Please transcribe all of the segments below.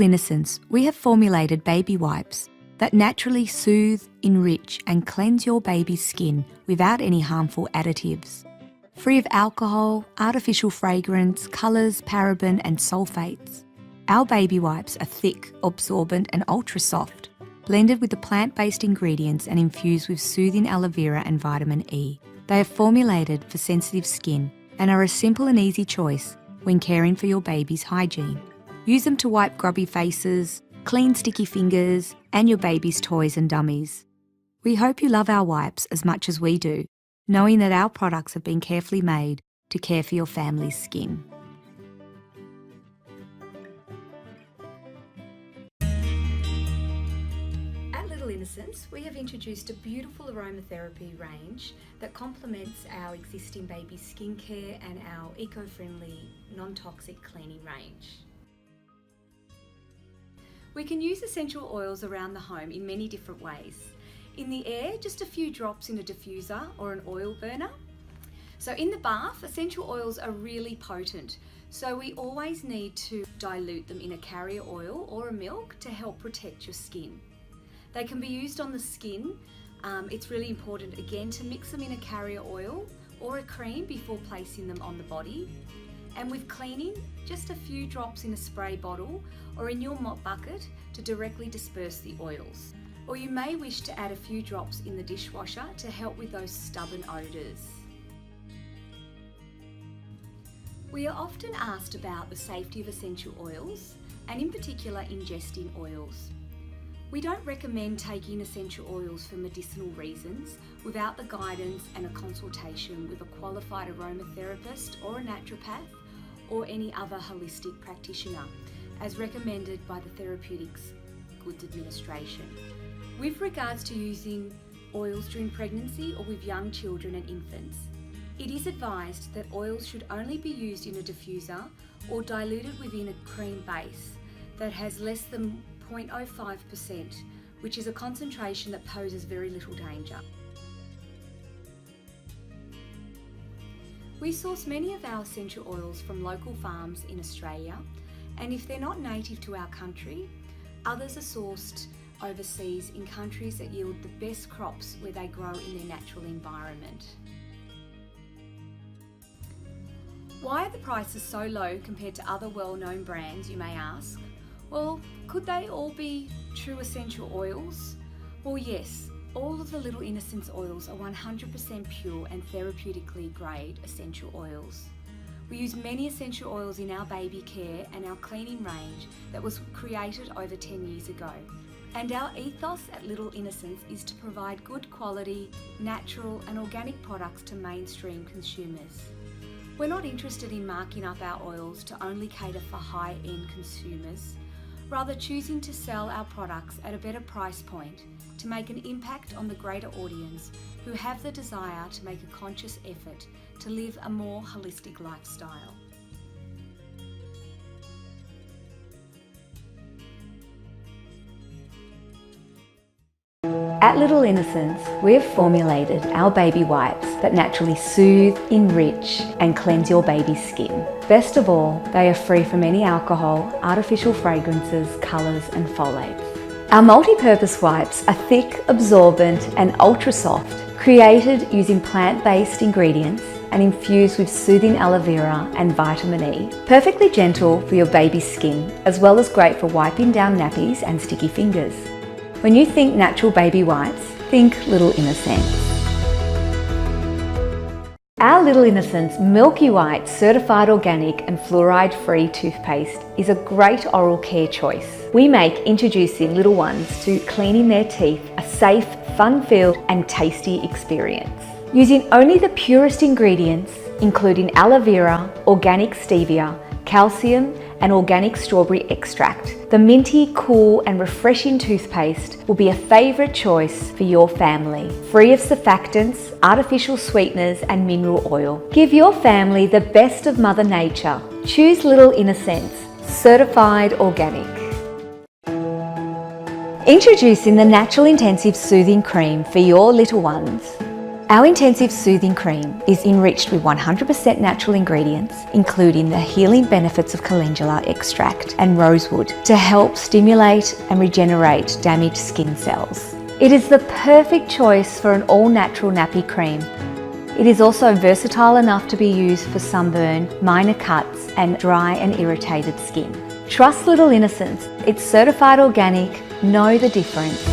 Innocents, we have formulated baby wipes that naturally soothe, enrich and cleanse your baby's skin without any harmful additives. Free of alcohol, artificial fragrance, colours, paraben and sulfates. Our baby wipes are thick, absorbent and ultra soft, blended with the plant-based ingredients and infused with soothing aloe vera and vitamin E. They are formulated for sensitive skin and are a simple and easy choice when caring for your baby's hygiene. Use them to wipe grubby faces, clean sticky fingers, and your baby's toys and dummies. We hope you love our wipes as much as we do, knowing that our products have been carefully made to care for your family's skin. At Little Innocents, we have introduced a beautiful aromatherapy range that complements our existing baby skincare and our eco-friendly, non-toxic cleaning range. We can use essential oils around the home in many different ways. In the air, just a few drops in a diffuser or an oil burner. So in the bath, essential oils are really potent, so we always need to dilute them in a carrier oil or a milk to help protect your skin. They can be used on the skin. It's really important again to mix them in a carrier oil or a cream before placing them on the body. And with cleaning, just a few drops in a spray bottle or in your mop bucket to directly disperse the oils. Or you may wish to add a few drops in the dishwasher to help with those stubborn odours. We are often asked about the safety of essential oils and in particular ingesting oils. We don't recommend taking essential oils for medicinal reasons without the guidance and a consultation with a qualified aromatherapist or a naturopath or any other holistic practitioner, as recommended by the Therapeutics Goods Administration. With regards to using oils during pregnancy or with young children and infants, it is advised that oils should only be used in a diffuser or diluted within a cream base that has less than 0.05%, which is a concentration that poses very little danger. We source many of our essential oils from local farms in Australia, and if they're not native to our country, others are sourced overseas in countries that yield the best crops where they grow in their natural environment. Why are the prices so low compared to other well-known brands, you may ask? Well, could they all be true essential oils? Well, yes. All of the Little Innocents oils are 100% pure and therapeutically grade essential oils. We use many essential oils in our baby care and our cleaning range that was created over 10 years ago. And our ethos at Little Innocents is to provide good quality, natural and organic products to mainstream consumers. We're not interested in marking up our oils to only cater for high-end consumers, rather choosing to sell our products at a better price point to make an impact on the greater audience who have the desire to make a conscious effort to live a more holistic lifestyle. At Little Innocents, we have formulated our baby wipes that naturally soothe, enrich and cleanse your baby's skin. Best of all, they are free from any alcohol, artificial fragrances, colours and phthalates. Our multi-purpose wipes are thick, absorbent and ultra soft, created using plant-based ingredients and infused with soothing aloe vera and vitamin E. Perfectly gentle for your baby's skin, as well as great for wiping down nappies and sticky fingers. When you think natural baby wipes, think Little Innocents. Our Little Innocents Milky White Certified Organic and Fluoride-Free toothpaste is a great oral care choice. We make introducing little ones to cleaning their teeth a safe, fun-filled and tasty experience. Using only the purest ingredients, including aloe vera, organic stevia, calcium and organic strawberry extract, the minty, cool and refreshing toothpaste will be a favourite choice for your family. Free of surfactants, artificial sweeteners and mineral oil. Give your family the best of Mother Nature. Choose Little Innocents, certified organic. Introducing the Natural Intensive Soothing Cream for your little ones. Our intensive soothing cream is enriched with 100% natural ingredients, including the healing benefits of calendula extract and rosewood to help stimulate and regenerate damaged skin cells. It is the perfect choice for an all-natural nappy cream. It is also versatile enough to be used for sunburn, minor cuts and dry and irritated skin. Trust Little Innocents. It's certified organic. Know the difference.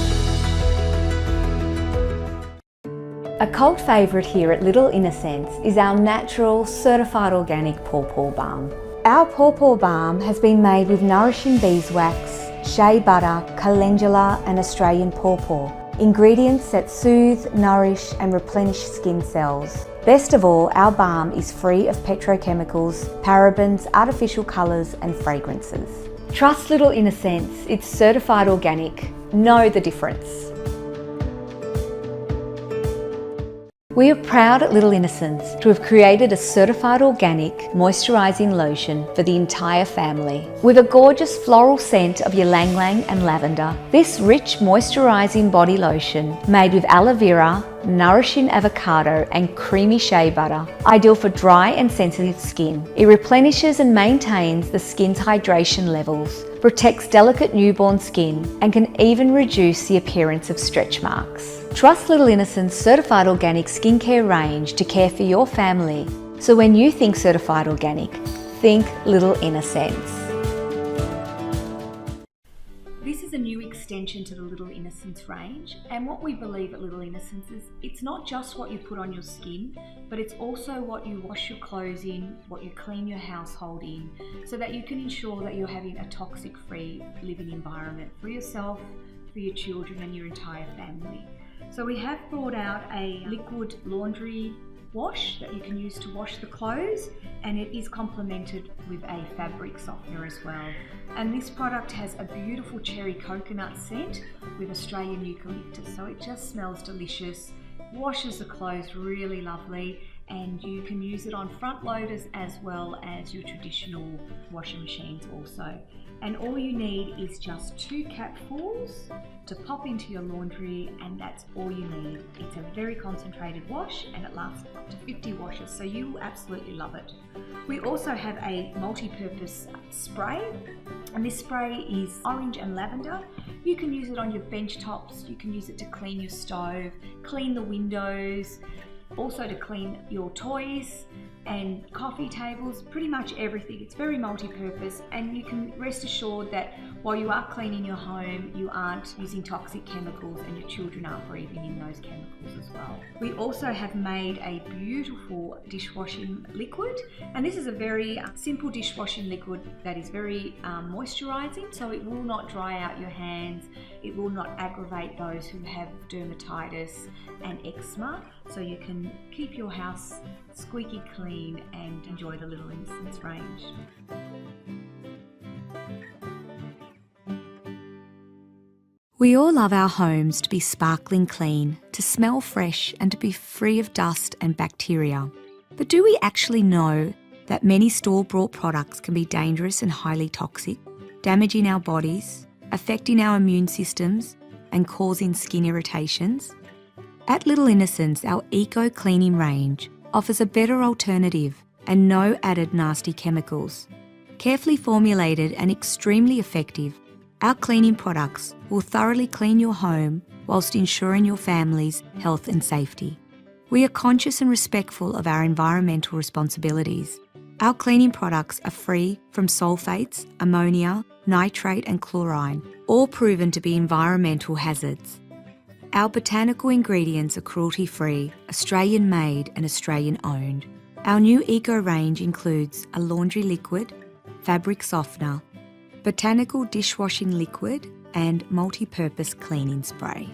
A cult favourite here at Little Innocents is our natural, certified organic pawpaw balm. Our pawpaw balm has been made with nourishing beeswax, shea butter, calendula and Australian pawpaw, ingredients that soothe, nourish and replenish skin cells. Best of all, our balm is free of petrochemicals, parabens, artificial colours and fragrances. Trust Little Innocents, it's certified organic. Know the difference. We are proud at Little Innocents to have created a certified organic moisturising lotion for the entire family. With a gorgeous floral scent of ylang ylang and lavender, this rich moisturising body lotion made with aloe vera, nourishing avocado and creamy shea butter, ideal for dry and sensitive skin. It replenishes and maintains the skin's hydration levels, protects delicate newborn skin and can even reduce the appearance of stretch marks. Trust Little Innocents' certified organic skincare range to care for your family. So when you think certified organic, think Little Innocents. This is a new extension to the Little Innocents range, and what we believe at Little Innocents is it's not just what you put on your skin, but it's also what you wash your clothes in, what you clean your household in, so that you can ensure that you're having a toxic-free living environment for yourself, for your children and your entire family. So we have brought out a liquid laundry wash that you can use to wash the clothes, and it is complemented with a fabric softener as well. And this product has a beautiful cherry coconut scent with Australian eucalyptus, so it just smells delicious, washes the clothes really lovely, and you can use it on front loaders as well as your traditional washing machines also. And all you need is just 2 capfuls to pop into your laundry, and that's all you need. It's a very concentrated wash and it lasts up to 50 washes, so you will absolutely love it. We also have a multi-purpose spray, and this spray is orange and lavender. You can use it on your bench tops, you can use it to clean your stove, clean the windows, also to clean your toys and coffee tables, pretty much everything. It's very multi-purpose, and you can rest assured that while you are cleaning your home, you aren't using toxic chemicals and your children aren't breathing in those chemicals as well. We also have made a beautiful dishwashing liquid, and this is a very simple dishwashing liquid that is very moisturising, so it will not dry out your hands, it will not aggravate those who have dermatitis and eczema, so you can keep your house squeaky clean and enjoy the Little Innocents range. We all love our homes to be sparkling clean, to smell fresh and to be free of dust and bacteria. But do we actually know that many store-bought products can be dangerous and highly toxic, damaging our bodies, affecting our immune systems and causing skin irritations? At Little Innocents, our eco cleaning range offers a better alternative and no added nasty chemicals. Carefully formulated and extremely effective, our cleaning products will thoroughly clean your home whilst ensuring your family's health and safety. We are conscious and respectful of our environmental responsibilities. Our cleaning products are free from sulfates, ammonia, nitrate and chlorine, all proven to be environmental hazards. Our botanical ingredients are cruelty-free, Australian-made and Australian-owned. Our new eco range includes a laundry liquid, fabric softener, botanical dishwashing liquid and multi-purpose cleaning spray.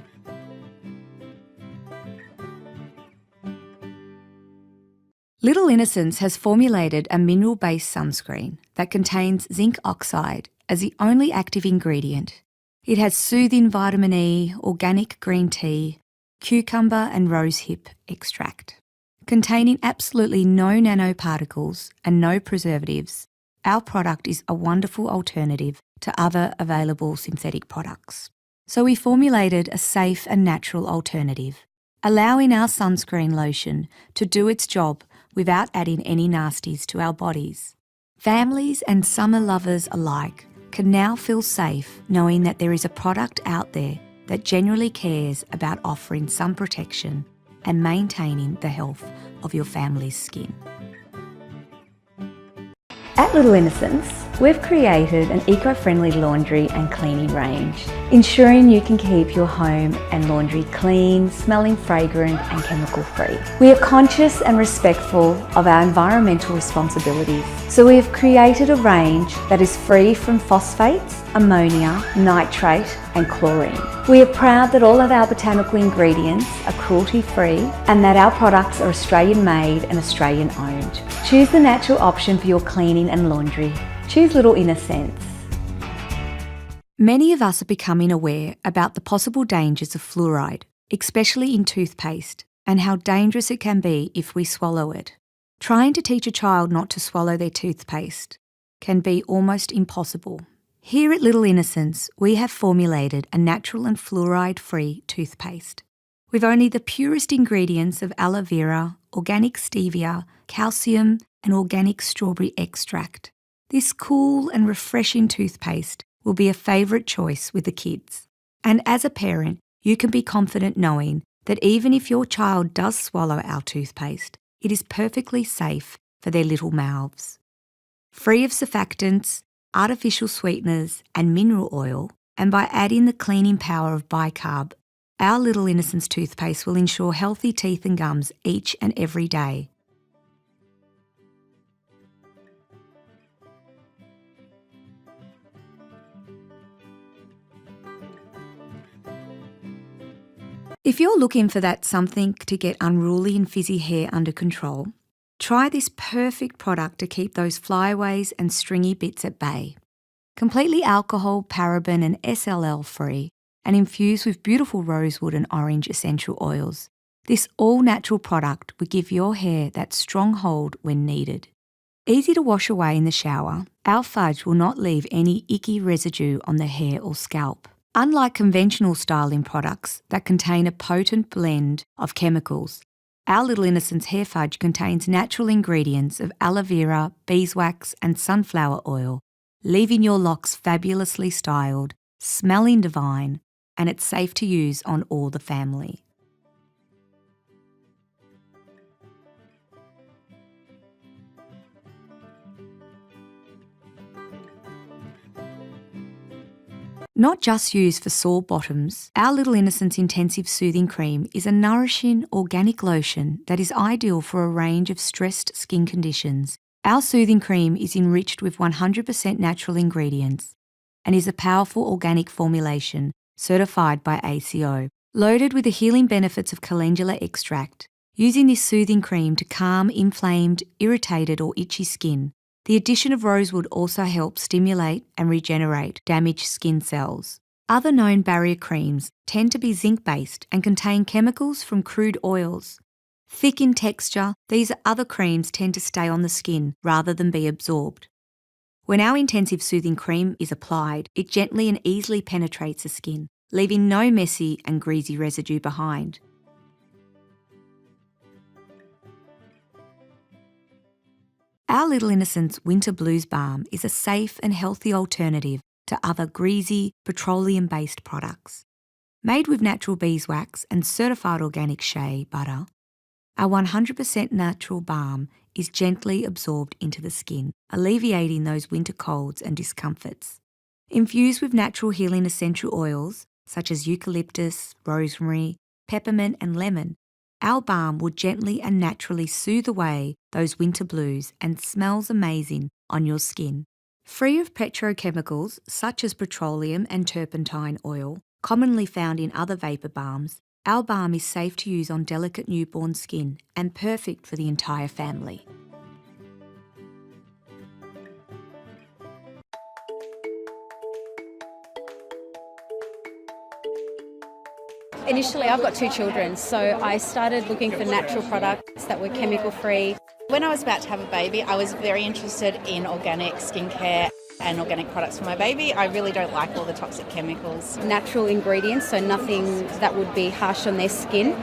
Little Innocents has formulated a mineral-based sunscreen that contains zinc oxide as the only active ingredient. It has soothing vitamin E, organic green tea, cucumber and rosehip extract. Containing absolutely no nanoparticles and no preservatives, our product is a wonderful alternative to other available synthetic products. So we formulated a safe and natural alternative. allowing our sunscreen lotion to do its job without adding any nasties to our bodies. Families and summer lovers alike can now feel safe knowing that there is a product out there that genuinely cares about offering sun protection and maintaining the health of your family's skin. At Little Innocents, we've created an eco-friendly laundry and cleaning range, ensuring you can keep your home and laundry clean, smelling fragrant and chemical-free. We are conscious and respectful of our environmental responsibilities, so we have created a range that is free from phosphates, ammonia, nitrate and chlorine. We are proud that all of our botanical ingredients are cruelty-free and that our products are Australian-made and Australian-owned. Choose the natural option for your cleaning and laundry. Choose Little Innocents. Many of us are becoming aware about the possible dangers of fluoride, especially in toothpaste, and how dangerous it can be if we swallow it. Trying to teach a child not to swallow their toothpaste can be almost impossible. Here at Little Innocents, we have formulated a natural and fluoride-free toothpaste with only the purest ingredients of aloe vera, organic stevia, calcium and organic strawberry extract. This cool and refreshing toothpaste will be a favourite choice with the kids. And as a parent, you can be confident knowing that even if your child does swallow our toothpaste, it is perfectly safe for their little mouths. Free of surfactants, artificial sweeteners and mineral oil, and by adding the cleaning power of bicarb, our Little Innocents toothpaste will ensure healthy teeth and gums each and every day. If you're looking for that something to get unruly and fizzy hair under control, try this perfect product to keep those flyaways and stringy bits at bay. Completely alcohol, paraben and SLL free and infused with beautiful rosewood and orange essential oils, this all-natural product will give your hair that strong hold when needed. Easy to wash away in the shower, our fudge will not leave any icky residue on the hair or scalp. Unlike conventional styling products that contain a potent blend of chemicals, our Little Innocents hair fudge contains natural ingredients of aloe vera, beeswax and sunflower oil, leaving your locks fabulously styled, smelling divine, and it's safe to use on all the family. Not just used for sore bottoms, our Little Innocents Intensive Soothing Cream is a nourishing organic lotion that is ideal for a range of stressed skin conditions. Our soothing cream is enriched with 100% natural ingredients and is a powerful organic formulation certified by ACO, loaded with the healing benefits of calendula extract. Using this soothing cream to calm inflamed, irritated or itchy skin. The addition of rosewood also helps stimulate and regenerate damaged skin cells. Other known barrier creams tend to be zinc-based and contain chemicals from crude oils. Thick in texture, these other creams tend to stay on the skin rather than be absorbed. When our intensive soothing cream is applied, it gently and easily penetrates the skin, leaving no messy and greasy residue behind. Our Little Innocents Winter Blues Balm is a safe and healthy alternative to other greasy, petroleum-based products. Made with natural beeswax and certified organic shea butter, our 100% natural balm is gently absorbed into the skin, alleviating those winter colds and discomforts. Infused with natural healing essential oils such as eucalyptus, rosemary, peppermint and lemon, our balm will gently and naturally soothe away those winter blues and smells amazing on your skin. Free of petrochemicals such as petroleum and turpentine oil, commonly found in other vapour balms, our balm is safe to use on delicate newborn skin and perfect for the entire family. Initially, I've got 2 children, so I started looking for natural products that were chemical free. When I was about to have a baby, I was very interested in organic skincare. and organic products for my baby. I really don't like all the toxic chemicals. Natural ingredients, so nothing that would be harsh on their skin.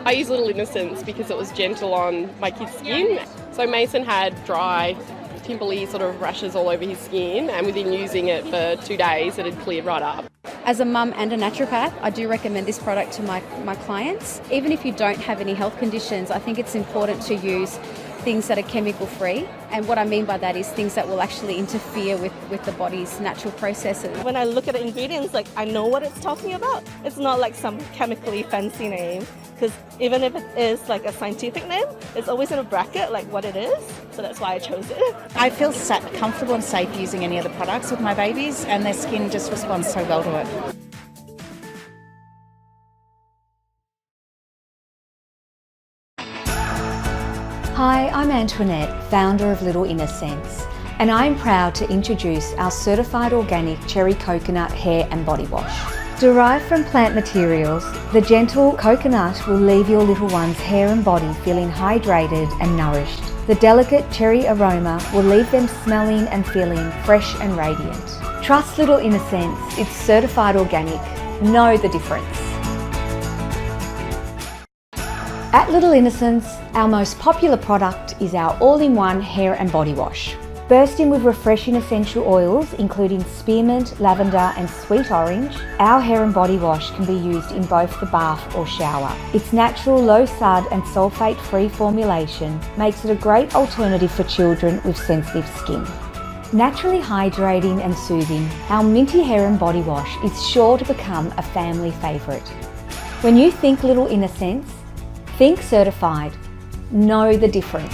I use Little Innocence because it was gentle on my kid's skin. So Mason had dry, pimply sort of rashes all over his skin, and within using it for 2 days it had cleared right up. As a mum and a naturopath, I do recommend this product to my clients. Even if you don't have any health conditions, I think it's important to use things that are chemical free. And what I mean by that is things that will actually interfere with the body's natural processes. When I look at the ingredients, like, I know what it's talking about. It's not like some chemically fancy name, because even if it is like a scientific name, it's always in a bracket like what it is. So that's why I chose it. I feel comfortable and safe using any of the products with my babies, and their skin just responds so well to it. Hi, I'm Antoinette, founder of Little Innocence, and I'm proud to introduce our certified organic cherry coconut hair and body wash. Derived from plant materials, the gentle coconut will leave your little one's hair and body feeling hydrated and nourished. The delicate cherry aroma will leave them smelling and feeling fresh and radiant. Trust Little Innocence, it's certified organic. Know the difference. At Little Innocence, our most popular product is our all-in-one hair and body wash. Bursting with refreshing essential oils including spearmint, lavender and sweet orange, our hair and body wash can be used in both the bath or shower. Its natural low sud and sulfate-free formulation makes it a great alternative for children with sensitive skin. Naturally hydrating and soothing, our minty hair and body wash is sure to become a family favourite. When you think Little Innocence, think certified. Know the difference.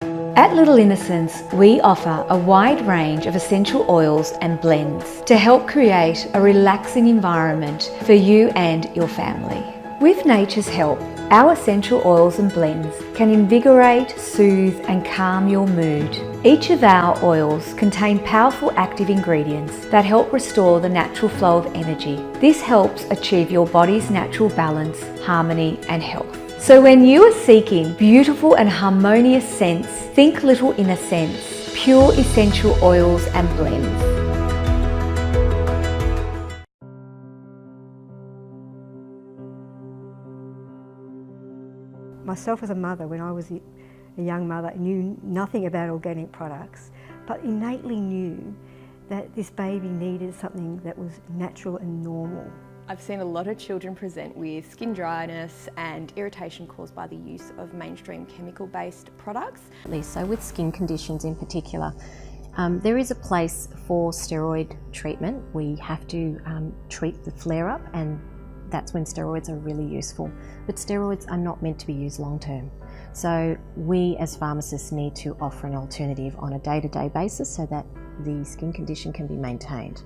At Little Innocence, we offer a wide range of essential oils and blends to help create a relaxing environment for you and your family. With nature's help, our essential oils and blends can invigorate, soothe and calm your mood. Each of our oils contain powerful active ingredients that help restore the natural flow of energy. This helps achieve your body's natural balance, harmony and health. So when you are seeking beautiful and harmonious scents, think Little Innocence, pure essential oils and blends. Myself as a mother, when I was a young mother, knew nothing about organic products, but innately knew that this baby needed something that was natural and normal. I've seen a lot of children present with skin dryness and irritation caused by the use of mainstream chemical-based products. So with skin conditions in particular, there is a place for steroid treatment. We have to treat the flare-up, and that's when steroids are really useful. But steroids are not meant to be used long-term. So we as pharmacists need to offer an alternative on a day-to-day basis so that the skin condition can be maintained.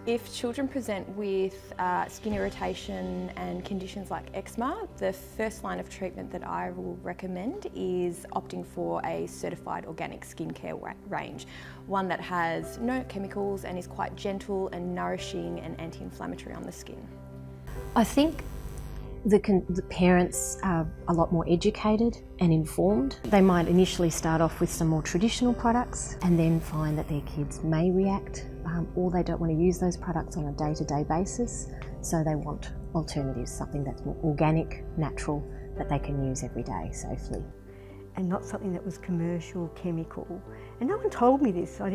If children present with skin irritation and conditions like eczema, the first line of treatment that I will recommend is opting for a certified organic skincare range, one that has no chemicals and is quite gentle and nourishing and anti-inflammatory on the skin. I think the parents are a lot more educated and informed. They might initially start off with some more traditional products and then find that their kids may react or they don't want to use those products on a day-to-day basis, so they want alternatives, something that's more organic, natural, that they can use every day safely. And not something that was commercial, chemical. And no one told me this. We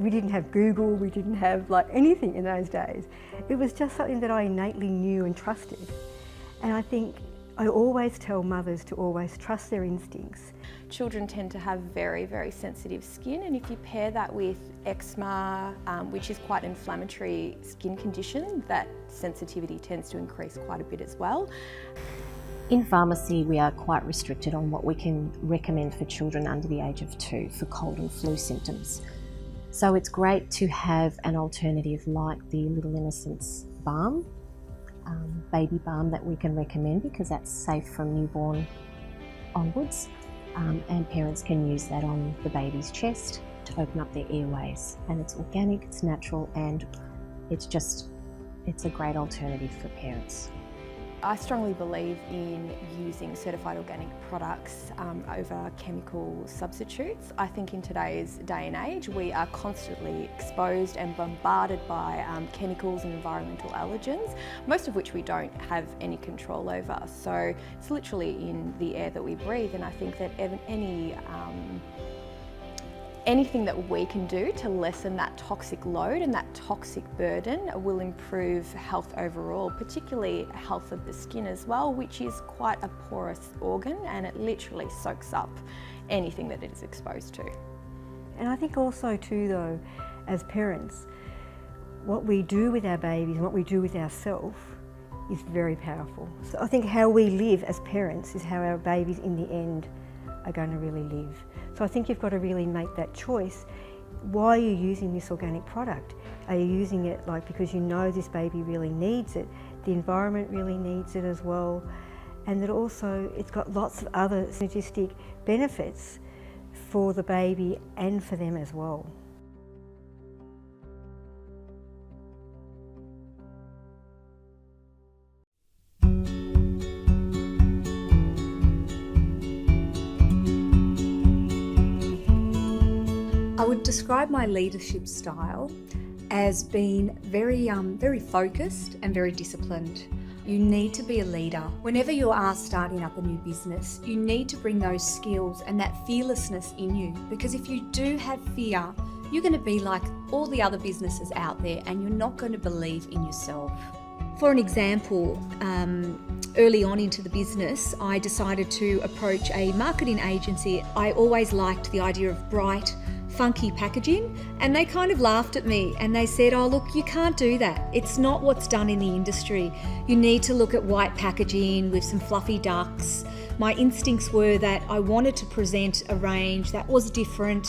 didn't have Google, we didn't have like anything in those days. It was just something that I innately knew and trusted. And I think I always tell mothers to always trust their instincts. Children tend to have very, very sensitive skin, and if you pair that with eczema, which is quite an inflammatory skin condition, that sensitivity tends to increase quite a bit as well. In pharmacy, we are quite restricted on what we can recommend for children under the age of 2 for cold and flu symptoms. So it's great to have an alternative like the Little Innocence balm, baby balm that we can recommend because that's safe from newborn onwards, and parents can use that on the baby's chest to open up their airways. And it's organic, it's natural, and it's a great alternative for parents. I strongly believe in using certified organic products over chemical substitutes. I think in today's day and age we are constantly exposed and bombarded by chemicals and environmental allergens, most of which we don't have any control over. So it's literally in the air that we breathe, and I think that anything that we can do to lessen that toxic load and that toxic burden will improve health overall, particularly health of the skin as well, which is quite a porous organ and it literally soaks up anything that it is exposed to. And I think also too though, as parents, what we do with our babies and what we do with ourselves is very powerful. So I think how we live as parents is how our babies in the end are going to really live. So I think you've got to really make that choice. Why are you using this organic product? Are you using it like because you know this baby really needs it, the environment really needs it as well, and that also it's got lots of other synergistic benefits for the baby and for them as well. I would describe my leadership style as being very focused and very disciplined. You need to be a leader. Whenever you are starting up a new business, you need to bring those skills and that fearlessness in you, because if you do have fear, you're going to be like all the other businesses out there and you're not going to believe in yourself. For an example, early on into the business, I decided to approach a marketing agency. I always liked the idea of bright, funky packaging, and they kind of laughed at me and they said, oh look, you can't do that. It's not what's done in the industry. You need to look at white packaging with some fluffy ducks. My instincts were that I wanted to present a range that was different,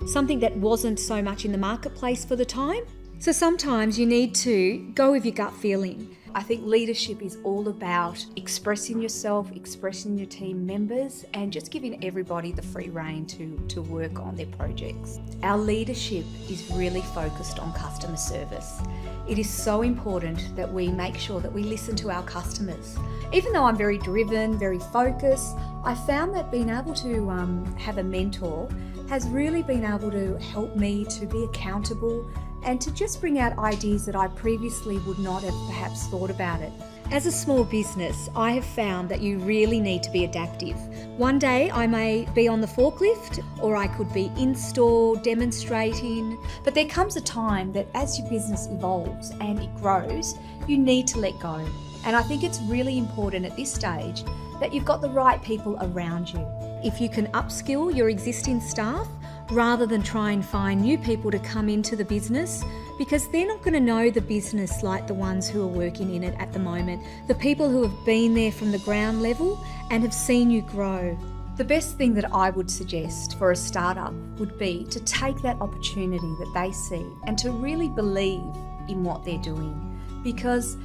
something that wasn't so much in the marketplace for the time. So sometimes you need to go with your gut feeling. I think leadership is all about expressing yourself, expressing your team members, and just giving everybody the free rein to work on their projects. Our leadership is really focused on customer service. It is so important that we make sure that we listen to our customers. Even though I'm very driven, very focused, I found that being able to have a mentor has really been able to help me to be accountable and to just bring out ideas that I previously would not have perhaps thought about it. As a small business, I have found that you really need to be adaptive. One day I may be on the forklift, or I could be in store demonstrating, but there comes a time that as your business evolves and it grows, you need to let go. And I think it's really important at this stage that you've got the right people around you. If you can upskill your existing staff, rather than try and find new people to come into the business, because they're not going to know the business like the ones who are working in it at the moment, the people who have been there from the ground level and have seen you grow. The best thing that I would suggest for a startup would be to take that opportunity that they see and to really believe in what they're doing, because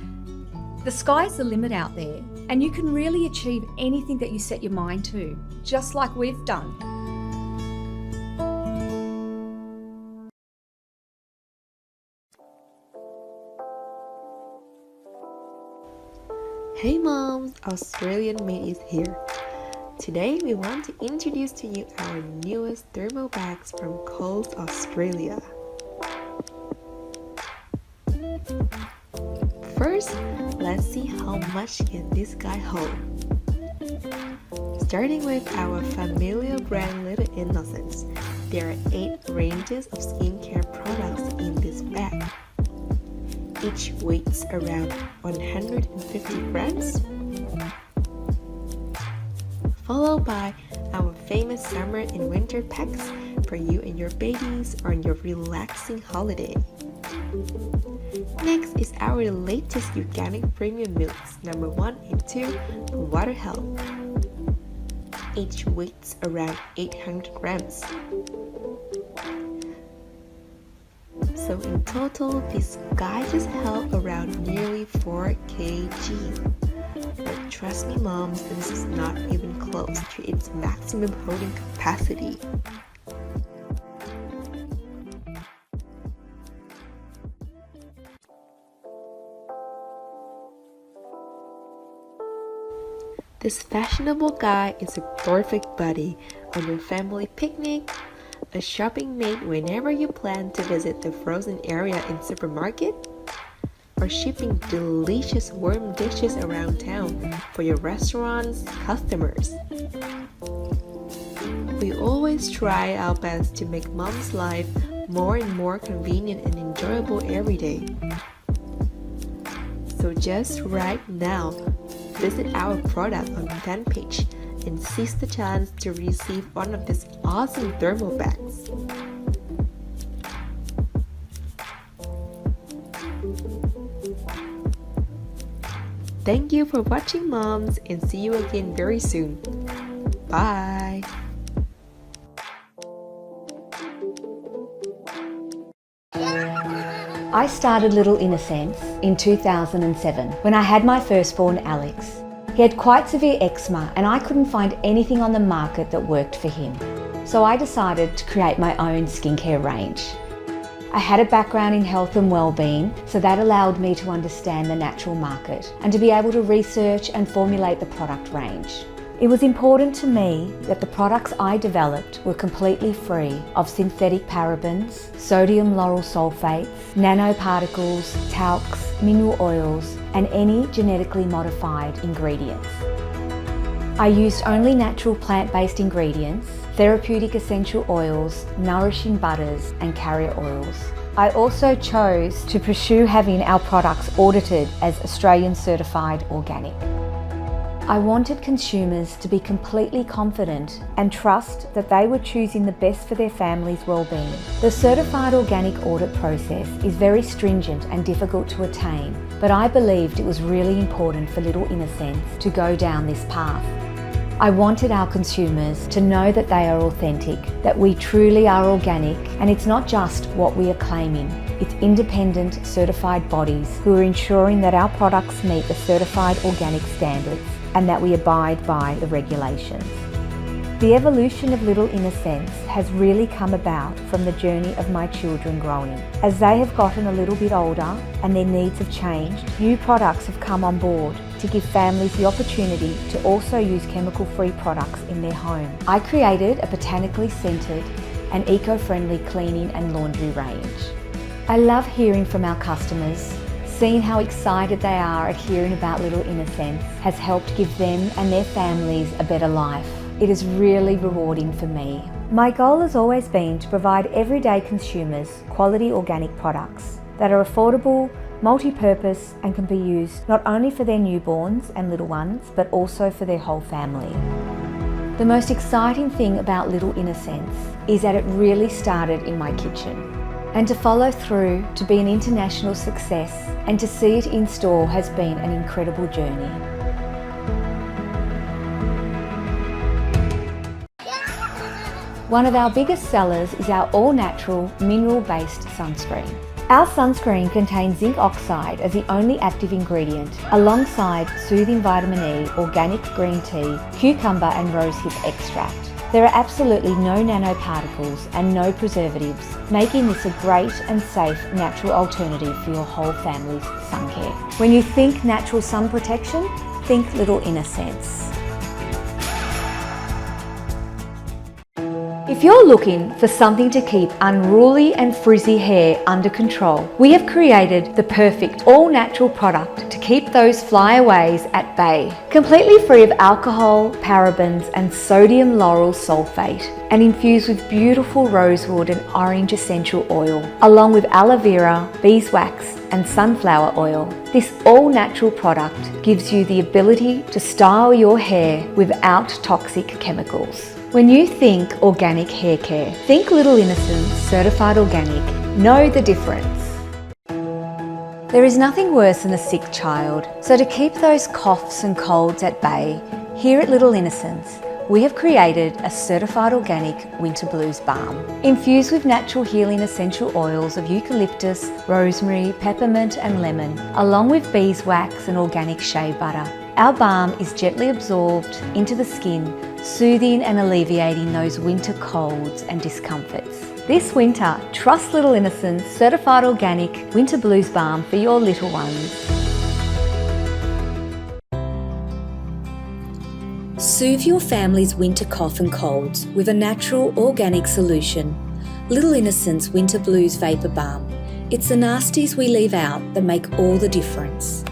the sky's the limit out there and you can really achieve anything that you set your mind to, just like we've done. Hey moms, Australian Made is here. Today we want to introduce to you our newest thermal bags from Coles, Australia. First, let's see how much can this guy hold. Starting with our familiar brand Little Innocents, there are 8 ranges of skincare products in this bag. Each weighs around 150 grams, followed by our famous summer and winter packs for you and your babies on your relaxing holiday. Next is our latest organic premium milks, number 1 and 2 from Water Health. Each weighs around 800 grams. So in total, this guy just held around nearly 4 kg. But trust me moms, this is not even close to its maximum holding capacity. This fashionable guy is a perfect buddy on your family picnic, a shopping mate whenever you plan to visit the frozen area in supermarket, or shipping delicious warm dishes around town for your restaurant's customers. We always try our best to make mom's life more and more convenient and enjoyable every day. So just right now, visit our product on the fan page and seize the chance to receive one of these awesome thermal bags. Thank you for watching, moms, and see you again very soon. Bye! I started Little Innocents in 2007 when I had my firstborn Alex. He had quite severe eczema and I couldn't find anything on the market that worked for him. So I decided to create my own skincare range. I had a background in health and well-being, so that allowed me to understand the natural market and to be able to research and formulate the product range. It was important to me that the products I developed were completely free of synthetic parabens, sodium lauryl sulfates, nanoparticles, talcs, mineral oils, and any genetically modified ingredients. I used only natural plant-based ingredients, therapeutic essential oils, nourishing butters, and carrier oils. I also chose to pursue having our products audited as Australian Certified Organic. I wanted consumers to be completely confident and trust that they were choosing the best for their family's well-being. The Certified Organic audit process is very stringent and difficult to attain, but I believed it was really important for Little Innocents to go down this path. I wanted our consumers to know that they are authentic, that we truly are organic, and it's not just what we are claiming. It's independent certified bodies who are ensuring that our products meet the certified organic standards and that we abide by the regulations. The evolution of Little Innocents has really come about from the journey of my children growing. As they have gotten a little bit older and their needs have changed, new products have come on board to give families the opportunity to also use chemical-free products in their home. I created a botanically scented and eco-friendly cleaning and laundry range. I love hearing from our customers. Seeing how excited they are at hearing about Little Innocents has helped give them and their families a better life. It is really rewarding for me. My goal has always been to provide everyday consumers quality organic products that are affordable, multi-purpose, and can be used not only for their newborns and little ones, but also for their whole family. The most exciting thing about Little Innocents is that it really started in my kitchen. And to follow through to be an international success and to see it in store has been an incredible journey. One of our biggest sellers is our all-natural, mineral-based sunscreen. Our sunscreen contains zinc oxide as the only active ingredient, alongside soothing vitamin E, organic green tea, cucumber and rosehip extract. There are absolutely no nanoparticles and no preservatives, making this a great and safe natural alternative for your whole family's sun care. When you think natural sun protection, think Little Innocents. If you're looking for something to keep unruly and frizzy hair under control, we have created the perfect all-natural product to keep those flyaways at bay. Completely free of alcohol, parabens and sodium lauryl sulfate, and infused with beautiful rosewood and orange essential oil, along with aloe vera, beeswax and sunflower oil. This all-natural product gives you the ability to style your hair without toxic chemicals. When you think organic hair care, think Little Innocents Certified Organic. Know the difference. There is nothing worse than a sick child, so to keep those coughs and colds at bay, here at Little Innocents, we have created a certified organic winter blues balm. Infused with natural healing essential oils of eucalyptus, rosemary, peppermint and lemon, along with beeswax and organic shea butter. Our balm is gently absorbed into the skin, soothing and alleviating those winter colds and discomforts. This winter, trust Little Innocents Certified Organic Winter Blues Balm for your little ones. Soothe your family's winter cough and colds with a natural organic solution. Little Innocence Winter Blues Vapour Balm. It's the nasties we leave out that make all the difference.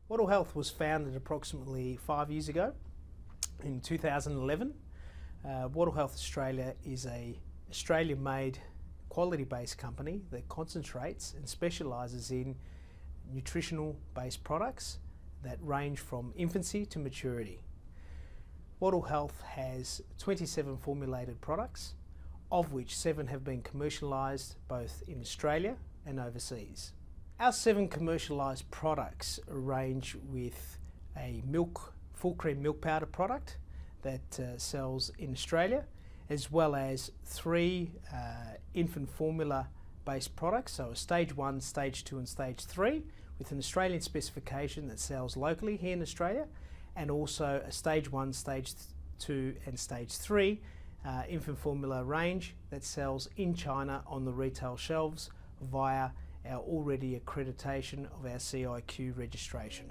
Wattle Health was founded approximately 5 years ago, in 2011. Wattle Health Australia is a Australian-made, quality-based company that concentrates and specialises in nutritional-based products that range from infancy to maturity. Wattle Health has 27 formulated products, of which 7 have been commercialised both in Australia and overseas. Our 7 commercialised products range with a full cream milk powder product that sells in Australia, as well as 3 infant formula based products, so a stage 1, stage 2 and stage 3 with an Australian specification that sells locally here in Australia, and also a stage 1, stage 2 and stage 3 infant formula range that sells in China on the retail shelves via our already accreditation of our CIQ registration.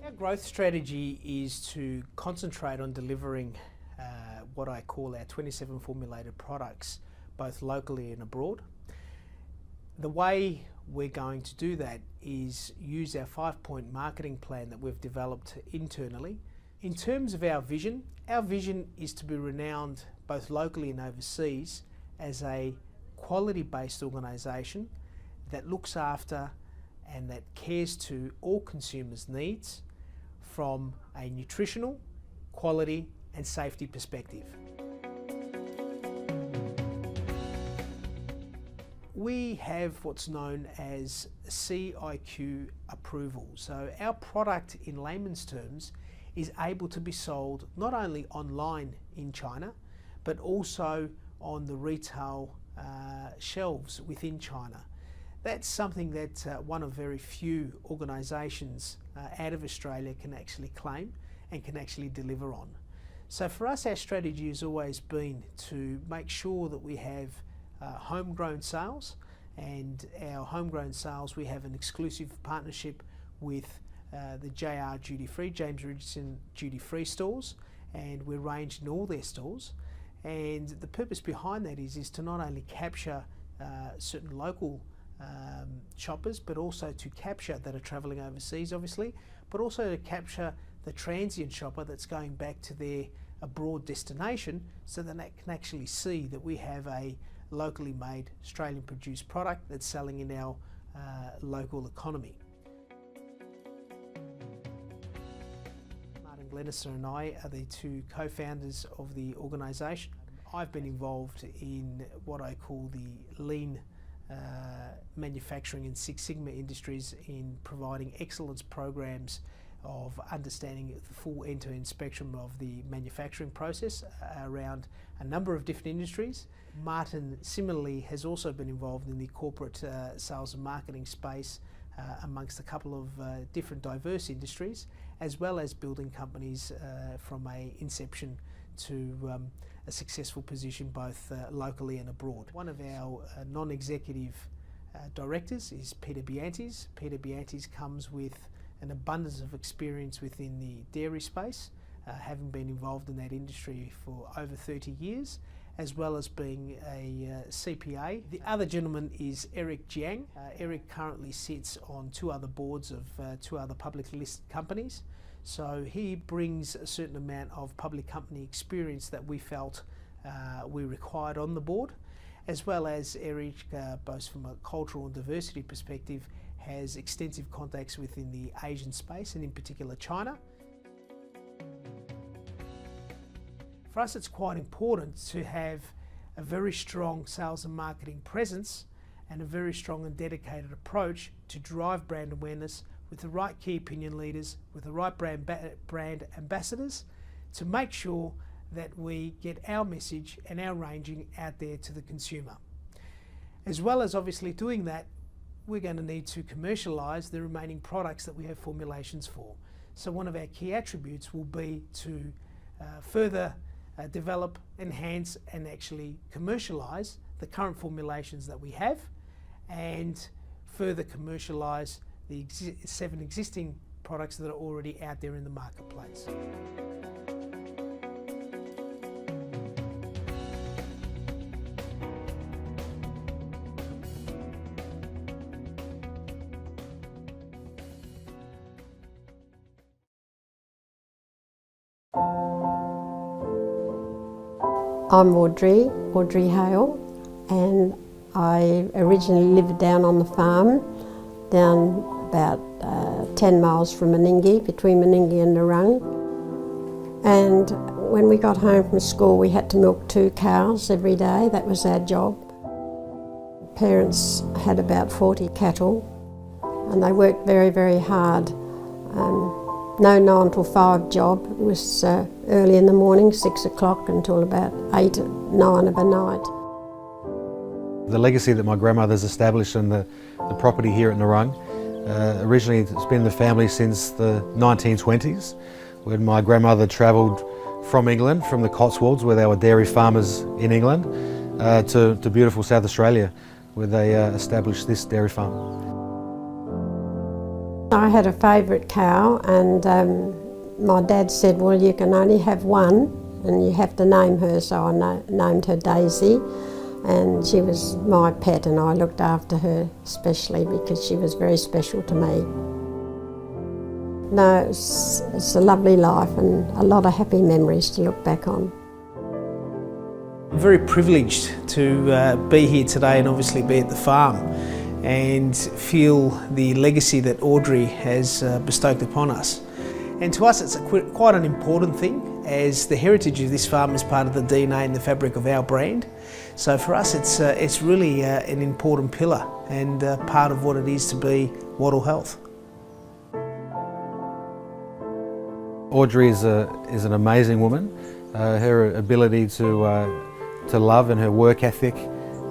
Our growth strategy is to concentrate on delivering what I call our 27 formulated products, both locally and abroad. The way we're going to do that is use our 5-point marketing plan that we've developed internally. In terms of our vision is to be renowned both locally and overseas as a quality-based organisation that looks after and that cares to all consumers' needs from a nutritional, quality and safety perspective. We have what's known as CIQ approval. So our product in layman's terms is able to be sold not only online in China, but also on the retail shelves within China. That's something that one of very few organisations out of Australia can actually claim and can actually deliver on. So for us, our strategy has always been to make sure that we have homegrown sales, and our homegrown sales, we have an exclusive partnership with the JR Duty Free, James Richardson Duty Free stores, and we're ranged in all their stores. And the purpose behind that is to not only capture certain local shoppers, but also to capture that are travelling overseas, obviously, but also to capture the transient shopper that's going back to their abroad destination, so that they can actually see that we have a locally made Australian produced product that's selling in our local economy. Martin Glenister and I are the two co-founders of the organisation. I've been involved in what I call the lean manufacturing and Six Sigma industries, in providing excellence programs of understanding the full end-to-end spectrum of the manufacturing process around a number of different industries. Martin similarly has also been involved in the corporate sales and marketing space amongst a couple of different diverse industries, as well as building companies from a inception to a successful position both locally and abroad. One of our non-executive directors is Peter Biantes. Peter Biantes comes with an abundance of experience within the dairy space, having been involved in that industry for over 30 years, as well as being a CPA. The other gentleman is Eric Jiang. Eric currently sits on two other boards of two other publicly listed companies. So he brings a certain amount of public company experience that we felt we required on the board, as well as Eric, both from a cultural and diversity perspective, has extensive contacts within the Asian space, and in particular China. For us, it's quite important to have a very strong sales and marketing presence and a very strong and dedicated approach to drive brand awareness with the right key opinion leaders, with the right brand ambassadors, to make sure that we get our message and our ranging out there to the consumer. As well as obviously doing that, we're going to need to commercialise the remaining products that we have formulations for. So one of our key attributes will be to further develop, enhance and actually commercialise the current formulations that we have, and further commercialise the 7 existing products that are already out there in the marketplace. I'm Audrey Hale, and I originally lived down on the farm, down about 10 miles from Meningie, between Meningie and Narang. And when we got home from school, we had to milk 2 cows every day. That was our job. Parents had about 40 cattle, and they worked very, very hard. No 9 till 5 job. It was early in the morning, 6 o'clock, until about 8 or 9 of the night. The legacy that my grandmother's established in the property here at Narang, originally it's been in the family since the 1920s, when my grandmother travelled from England, from the Cotswolds, where there were dairy farmers in England, to beautiful South Australia, where they established this dairy farm. I had a favourite cow, and my dad said, well, you can only have one and you have to name her, so I named her Daisy, and she was my pet, and I looked after her especially because she was very special to me. No, it's a lovely life and a lot of happy memories to look back on. I'm very privileged to be here today and obviously be at the farm and feel the legacy that Audrey has bestowed upon us. And to us it's quite an important thing, as the heritage of this farm is part of the DNA and the fabric of our brand. So for us it's really an important pillar and part of what it is to be Wattle Health. Audrey is an amazing woman. Her ability to love and her work ethic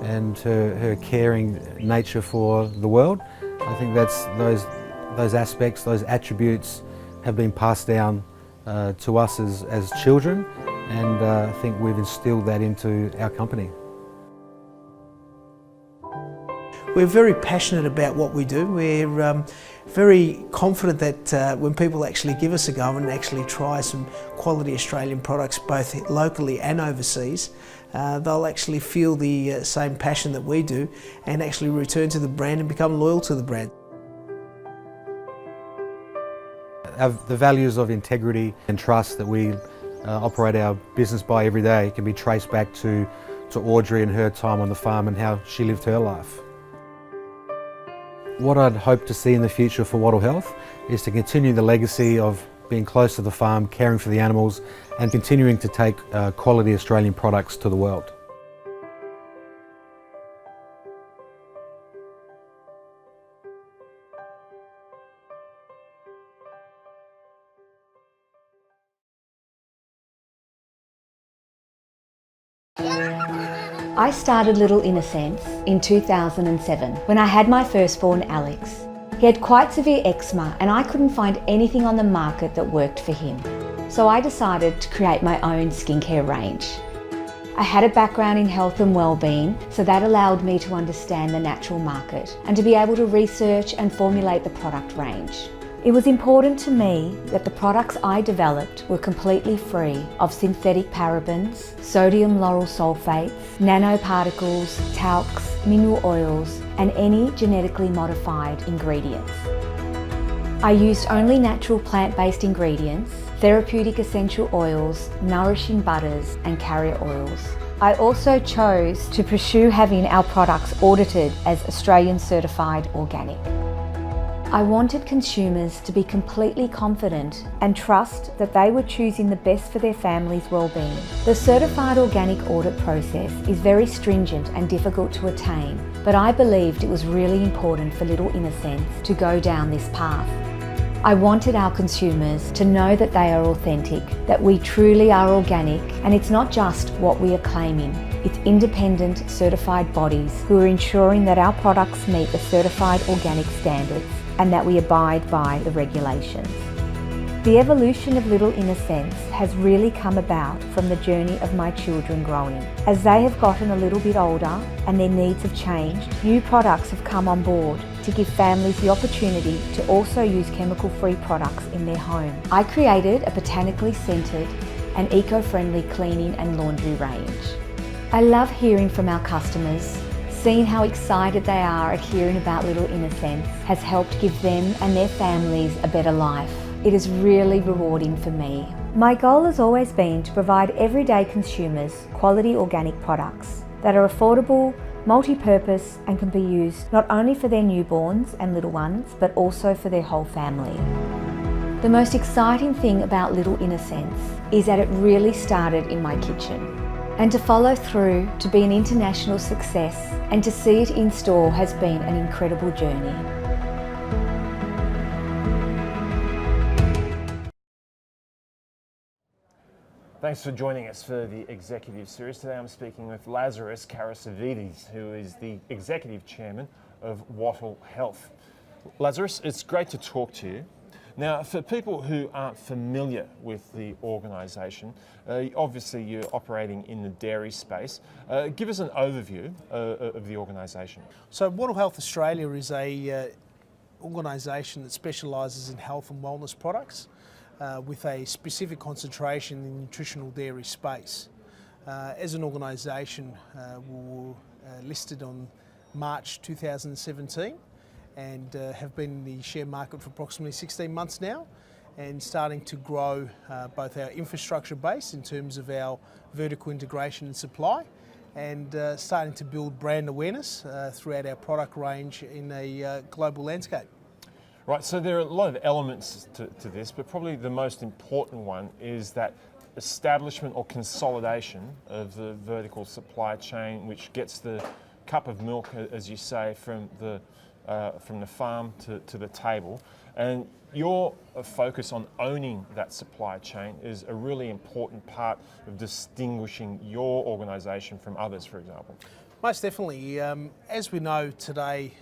and her caring nature for the world, I think that's those aspects, those attributes have been passed down to us as children, and I think we've instilled that into our company. We're very passionate about what we do. We're very confident that when people actually give us a go and actually try some quality Australian products both locally and overseas, they'll actually feel the same passion that we do and actually return to the brand and become loyal to the brand. The values of integrity and trust that we operate our business by every day can be traced back to Audrey and her time on the farm and how she lived her life. What I'd hope to see in the future for Wattle Health is to continue the legacy of being close to the farm, caring for the animals and continuing to take quality Australian products to the world. I started Little Innocents in 2007 when I had my firstborn Alex. He had quite severe eczema and I couldn't find anything on the market that worked for him. So I decided to create my own skincare range. I had a background in health and well-being, so that allowed me to understand the natural market and to be able to research and formulate the product range. It was important to me that the products I developed were completely free of synthetic parabens, sodium lauryl sulfates, nanoparticles, talcs, mineral oils, and any genetically modified ingredients. I used only natural plant-based ingredients, therapeutic essential oils, nourishing butters, and carrier oils. I also chose to pursue having our products audited as Australian Certified Organic. I wanted consumers to be completely confident and trust that they were choosing the best for their family's well-being. The Certified Organic audit process is very stringent and difficult to attain, but I believed it was really important for Little Innocents to go down this path. I wanted our consumers to know that they are authentic, that we truly are organic, and it's not just what we are claiming. It's independent certified bodies who are ensuring that our products meet the Certified Organic standards and that we abide by the regulations. The evolution of Little Innocents has really come about from the journey of my children growing. As they have gotten a little bit older and their needs have changed, new products have come on board to give families the opportunity to also use chemical-free products in their home. I created a botanically scented and eco-friendly cleaning and laundry range. I love hearing from our customers. Seeing how excited they are at hearing about Little Innocents has helped give them and their families a better life. It is really rewarding for me. My goal has always been to provide everyday consumers quality organic products that are affordable, multi-purpose and can be used not only for their newborns and little ones, but also for their whole family. The most exciting thing about Little Innocents is that it really started in my kitchen. And to follow through to be an international success and to see it in store has been an incredible journey. Thanks for joining us for the Executive Series. Today I'm speaking with Lazarus Karasavides, who is the Executive Chairman of Wattle Health. Lazarus, it's great to talk to you. Now, for people who aren't familiar with the organisation, obviously you're operating in the dairy space. Give us an overview of the organisation. So Wattle Health Australia is a organisation that specialises in health and wellness products with a specific concentration in the nutritional dairy space. As an organisation, we were listed on March 2017. And have been in the share market for approximately 16 months now and starting to grow both our infrastructure base in terms of our vertical integration and supply and starting to build brand awareness throughout our product range in a global landscape. Right, so there are a lot of elements to this, but probably the most important one is that establishment or consolidation of the vertical supply chain, which gets the cup of milk, as you say, from the farm to the table. And your focus on owning that supply chain is a really important part of distinguishing your organisation from others, for example. Most definitely. As we know today,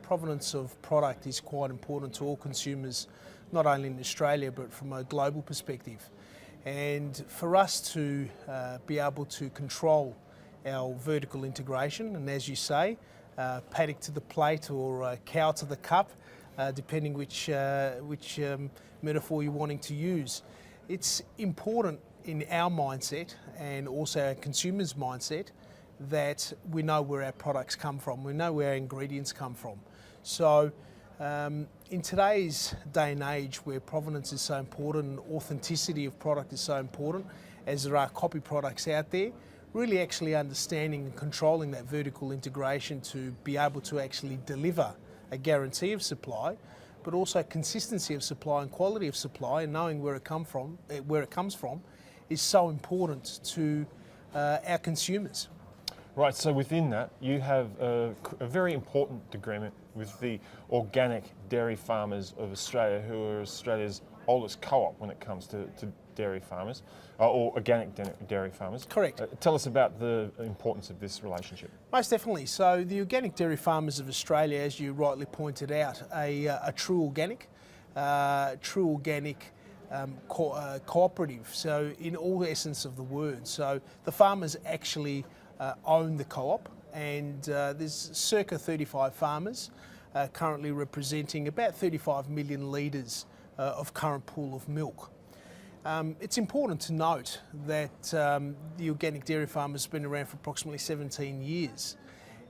provenance of product is quite important to all consumers, not only in Australia but from a global perspective. And for us to be able to control our vertical integration, and as you say, paddock to the plate or cow to the cup, depending which metaphor you're wanting to use. It's important in our mindset and also our consumers' mindset that we know where our products come from, we know where our ingredients come from. So in today's day and age where provenance is so important and authenticity of product is so important, as there are copy products out there, really actually understanding and controlling that vertical integration to be able to actually deliver a guarantee of supply, but also consistency of supply and quality of supply, and knowing where it comes from is so important to our consumers. Right, so within that, you have a very important agreement with the organic dairy farmers of Australia, who are Australia's oldest co-op when it comes to dairy farmers, or organic dairy farmers. Correct. Tell us about the importance of this relationship. Most definitely. So the Organic Dairy Farmers of Australia, as you rightly pointed out, a true organic cooperative, so in all the essence of the word. So the farmers actually own the co-op, and there's circa 35 farmers currently representing about 35 million litres of current pool of milk. It's important to note that the Organic Dairy Farmers has been around for approximately 17 years.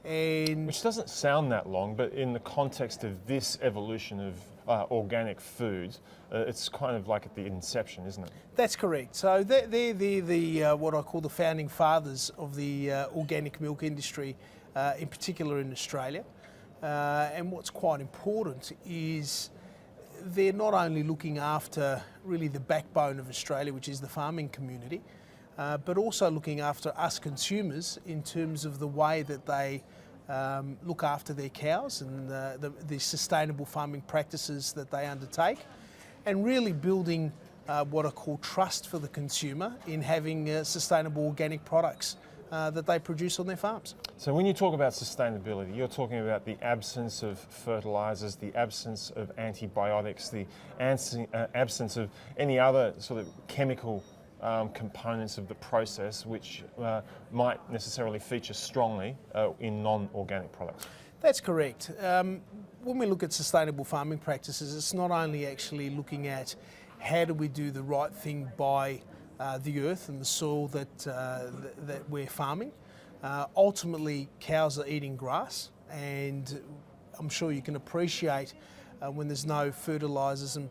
Which doesn't sound that long, but in the context of this evolution of organic foods, it's kind of like at the inception, isn't it? That's correct. So they're the what I call the founding fathers of the organic milk industry, in particular in Australia. And what's quite important is they're not only looking after really the backbone of Australia, which is the farming community, but also looking after us consumers in terms of the way that they look after their cows and the sustainable farming practices that they undertake, and really building what I call trust for the consumer in having sustainable organic products that they produce on their farms. So when you talk about sustainability, you're talking about the absence of fertilisers, the absence of antibiotics, the absence of any other sort of chemical components of the process which might necessarily feature strongly in non-organic products. That's correct. When we look at sustainable farming practices, it's not only actually looking at how do we do the right thing by the earth and the soil that we're farming. Ultimately, cows are eating grass, and I'm sure you can appreciate when there's no fertilisers and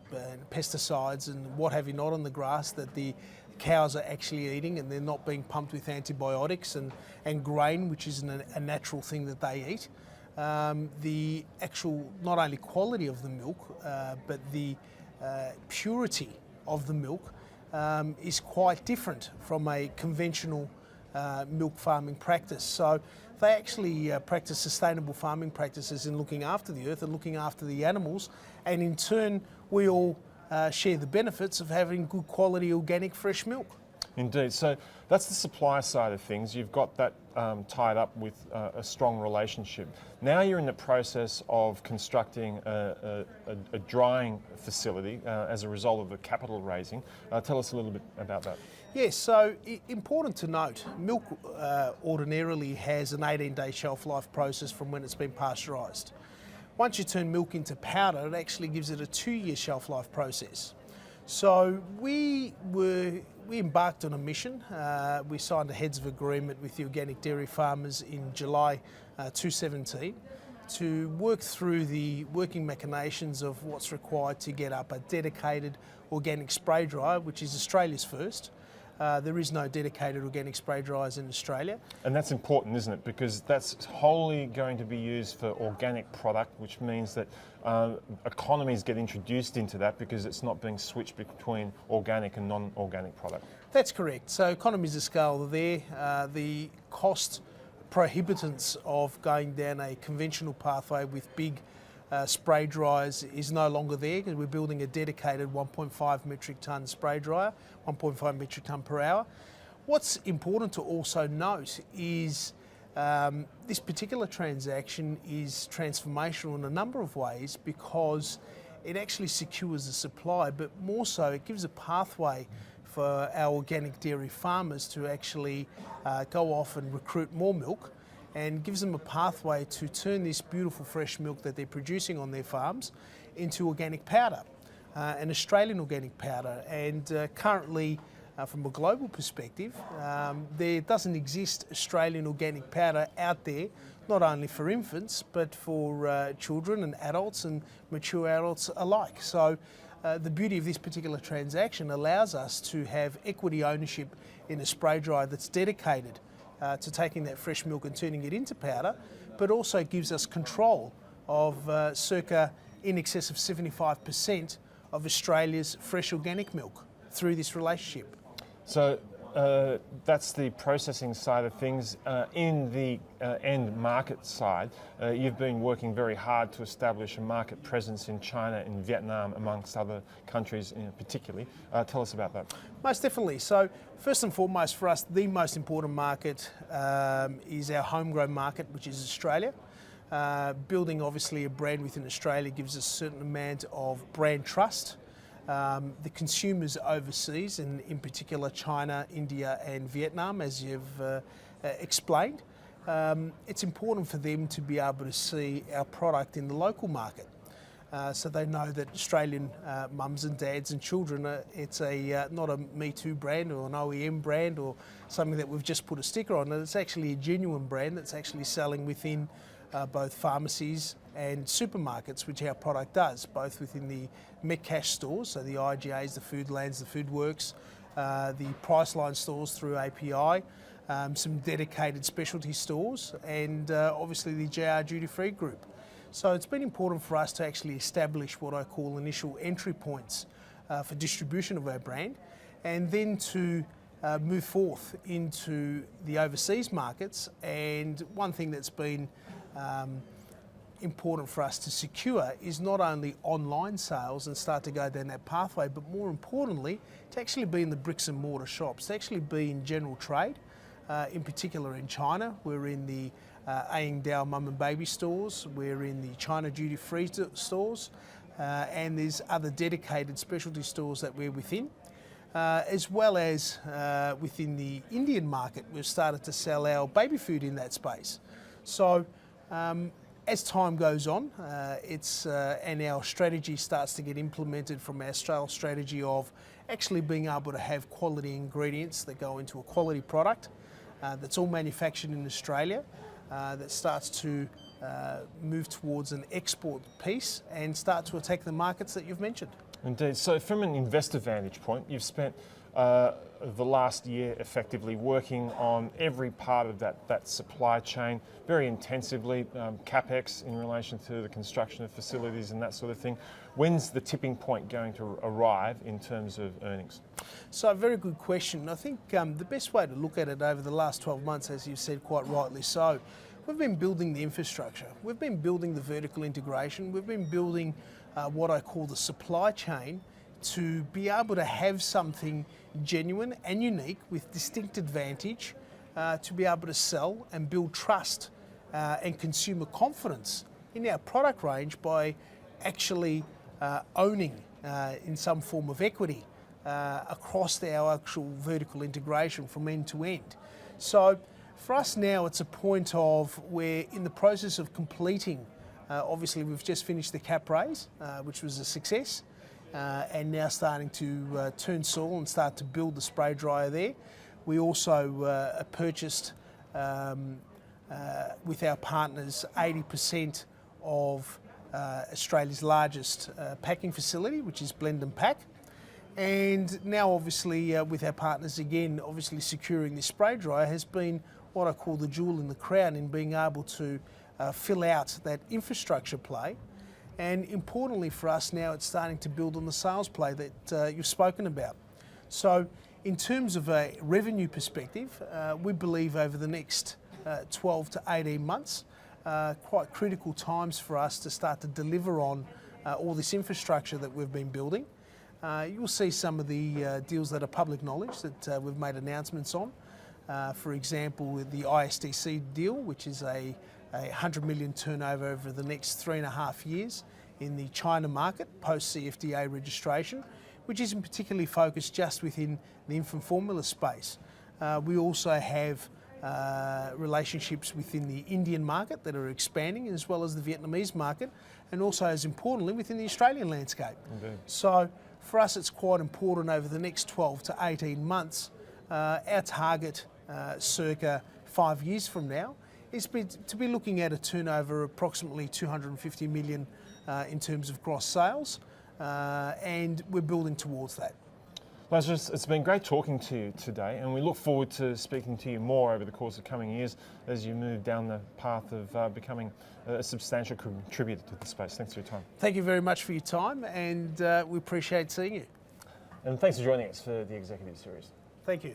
pesticides and what have you not on the grass that the cows are actually eating, and they're not being pumped with antibiotics and grain, which is a natural thing that they eat. The actual, not only quality of the milk, but the purity of the milk is quite different from a conventional milk farming practice. So they actually practice sustainable farming practices in looking after the earth and looking after the animals, and in turn we all share the benefits of having good quality organic fresh milk. Indeed. So that's the supply side of things. You've got that tied up with a strong relationship. Now you're in the process of constructing a drying facility as a result of the capital raising. Tell us a little bit about that. Yes, so important to note, milk ordinarily has an 18-day shelf life process from when it's been pasteurised. Once you turn milk into powder, it actually gives it a 2-year shelf life process. So we embarked on a mission. We signed a heads of agreement with the Organic Dairy Farmers in July 2017 to work through the working machinations of what's required to get up a dedicated organic spray dryer, which is Australia's first. There is no dedicated organic spray dryers in Australia. And that's important, isn't it? Because that's wholly going to be used for organic product, which means that economies get introduced into that because it's not being switched between organic and non-organic product. That's correct. So economies of scale are there. The cost prohibitance of going down a conventional pathway with big spray dryers is no longer there, because we're building a dedicated 1.5 metric tonne spray dryer, 1.5 metric tonne per hour. What's important to also note is this particular transaction is transformational in a number of ways, because it actually secures the supply, but more so it gives a pathway for our organic dairy farmers to actually go off and recruit more milk and gives them a pathway to turn this beautiful fresh milk that they're producing on their farms into organic powder, an Australian organic powder. And currently, from a global perspective, there doesn't exist Australian organic powder out there, not only for infants, but for children and adults and mature adults alike. So the beauty of this particular transaction allows us to have equity ownership in a spray dryer that's dedicated to taking that fresh milk and turning it into powder, but also gives us control of circa in excess of 75% of Australia's fresh organic milk through this relationship. So that's the processing side of things. In the end market side, you've been working very hard to establish a market presence in China and Vietnam, amongst other countries particularly. Tell us about that. Most definitely. So first and foremost for us, the most important market is our homegrown market, which is Australia. Building obviously a brand within Australia gives us a certain amount of brand trust. The consumers overseas, and in particular China, India and Vietnam, as you've explained, it's important for them to be able to see our product in the local market. So they know that Australian mums and dads and children, it's not a Me Too brand or an OEM brand or something that we've just put a sticker on. It's actually a genuine brand that's actually selling within both pharmacies and supermarkets, which our product does, both within the Metcash stores, so the IGAs, the Foodlands, the Foodworks, the Priceline stores through API, some dedicated specialty stores, and obviously the JR Duty Free Group. So it's been important for us to actually establish what I call initial entry points for distribution of our brand, and then to move forth into the overseas markets. And one thing that's been important for us to secure is not only online sales and start to go down that pathway, but more importantly, to actually be in the bricks and mortar shops, to actually be in general trade, in particular in China. We're in the Ayingdao mum and baby stores, we're in the China duty free stores, and there's other dedicated specialty stores that we're within. As well as within the Indian market, we've started to sell our baby food in that space. So as time goes on, and our strategy starts to get implemented from our sales strategy of actually being able to have quality ingredients that go into a quality product that's all manufactured in Australia, that starts to move towards an export piece and start to attack the markets that you've mentioned. Indeed. So from an investor vantage point, you've spent the last year effectively working on every part of that supply chain very intensively, CapEx in relation to the construction of facilities and that sort of thing. When's the tipping point going to arrive in terms of earnings? So a very good question. I think the best way to look at it over the last 12 months, as you said quite rightly so, we've been building the infrastructure, we've been building the vertical integration, we've been building what I call the supply chain to be able to have something genuine and unique with distinct advantage to be able to sell and build trust and consumer confidence in our product range by actually owning in some form of equity across our actual vertical integration from end to end. So for us now, it's a point of we're in the process of completing. Obviously, we've just finished the cap raise, which was a success, and now starting to turn soil and start to build the spray dryer there. We also purchased, with our partners, 80% of Australia's largest packing facility, which is Blend and Pack. And now obviously with our partners again, obviously securing this spray dryer has been what I call the jewel in the crown in being able to fill out that infrastructure play. And importantly for us now, it's starting to build on the sales play that you've spoken about. So in terms of a revenue perspective, we believe over the next 12 to 18 months, quite critical times for us to start to deliver on all this infrastructure that we've been building. You'll see some of the deals that are public knowledge that we've made announcements on. For example, with the ISDC deal, which is a 100 million turnover over the next 3.5 years in the China market post CFDA registration, which isn't particularly focused just within the infant formula space. We also have relationships within the Indian market that are expanding, as well as the Vietnamese market, and also, as importantly, within the Australian landscape. Indeed. So for us, it's quite important over the next 12 to 18 months. Our target, circa 5 years from now, is to be looking at a turnover of approximately 250 million in terms of gross sales, and we're building towards that. Lazarus, it's been great talking to you today, and we look forward to speaking to you more over the course of coming years as you move down the path of becoming a substantial contributor to the space. Thanks for your time. Thank you very much for your time, and we appreciate seeing you. And thanks for joining us for the Executive Series. Thank you.